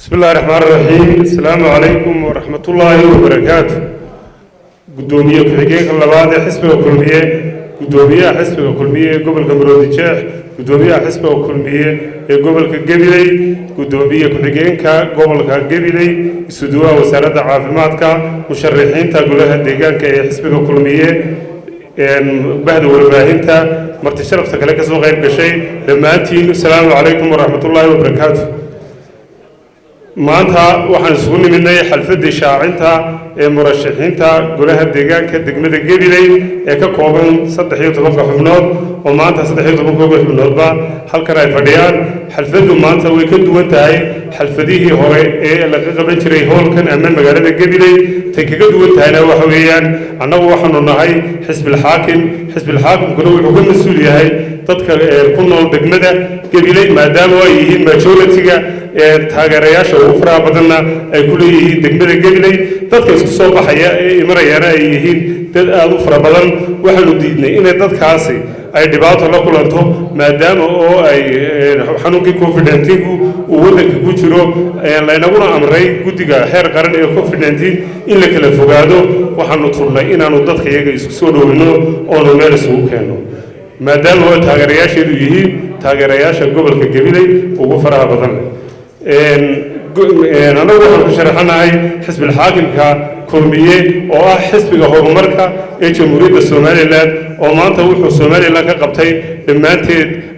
بسم الله الرحمن الرحيم. السلام عليكم ورحمة الله وبركاته. قدومية كحجيك اللبادة حسب وكلمية قدومية حسب وكلمية قبل كمرود الشيخ قدومية حسب وكلمية قبل كجبلي قدومية كحجيك قبل كجبلي سدوة وسارة عافماتك مشرحين تقولها ديجانك حسب وكلمية بعد ورباهنتا مرتشرف تكلك سوق غير بشيء لما أنتين. السلام عليكم ورحمة الله وبركاته. maanta waxaan isugu nimidnay xalfadii shaacinta ee murashaxiinta golaha deegaanka degmada Gabiley ee ka kooban 13 xubnood oo maanta 13 xubnoodba halkan ay fadhiyaan. xalfadu maanta way ka duwan tahay xalfadihii hore ee laga qaban jiray hoolkan ama magaalada Gabiley. tan kaga duwan tahayna waxa weeyaan annagu waxaanu nahay xisbil xaakimkuna wuxuu ka mas'uul yahay dadka ku nool degmada Gabiley maadaama ay yihiin majority-ga taageerayaasha ugu faraha badanna ay ku leeyihiin degmada Gabiley. dadka isku soo baxaya ee imarayana ay yihiin dad aad u fara badan. waxaanu diidnay in dadkaasi ay dhibaato la kulanto maadaama oo ay xanuunkii COVID-19 uu wadanka ku jiro laynaguna amray guddiga heer qaran ee COVID-19 in la kala fogaado. waxaanu turnay inaanu dadka iyaga isku soo dhoweyno oo meel isugu keeno maadaama oo taageerayaasheedu yihiin taageerayaasha gobolka Gabiley ugu faraha badan. أنا أقول لك شرحنا هاي حزب الحاكم ككلمية أو حزب هرمركا إجمهورية الصومالي لان أو ما أنت وحول الصومالي لان كقبتي لما أنت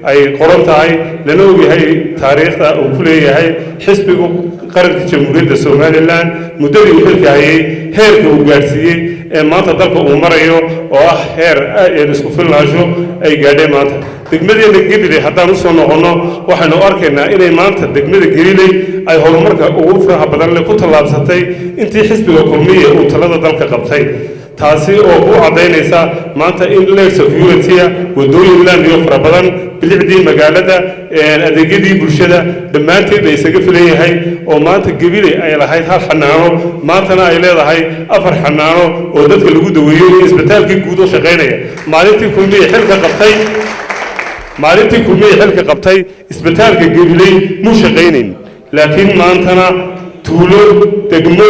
أي قرنت هاي لأنه هاي تاريخ أو كل هاي حزب قرن إجمهورية الصومالي لان مدري يحلك هاي هير كوجارسية ما أنت ضرب أمريو أو هير يسقفل لاجو أي قاعدة ما أنت degmada Gabiley haddaan soo noqono waxaanu arkaynaa inay maanta degmada Gabiley ay horumarka ugu faraha badan leh ku tallaabsatay intii xisbiga kulmiye uu talada dalka qabtay. taasi oo ku cadeynaysa maanta in leer security wadooyin laan iyo fara badan bilicdii magaalada adeegyadii bulshada dhammaanteed ay isaga filan yahay oo maanta Gabiley ay lahayd hal xanaano maantana ay leedahay afar xanaano oo dadka lagu daweeyo isbitaalkii guud oo shaqeynaya. maalintii kulmiye xilka qabtay isbitaalka Gabiley muu shaqeynayn laakiin maantana tuulo degmo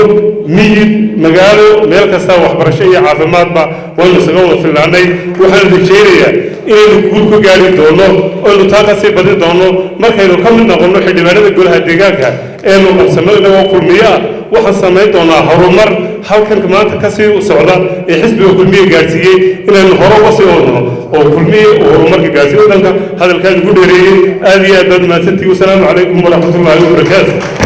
miyid magaalo meel kasta waxbarasho iyo caafimaadba waynu isaga wada filaanay. waxaan rajeynayaa inaynu guul ku gaari doono oo taa ka sii badin doono markaynu ka mid noqono xildhibaanada golaha deegaanka eenu qabsano inagoo kulmiye ah. waxaan samayn doonaa horumar halkan maanta ka sii socda ee xisbiga kulmiye gaarsiiyey inaynu hore uga sii wadno oo kulmiye uu horumarka gaarsiiyo dhanka hadalkaan ugu dheereeyey. aad iyo aad baad mahadsantihiin. wasalaamu calaykum waraxmatullaahi wabarakaatu.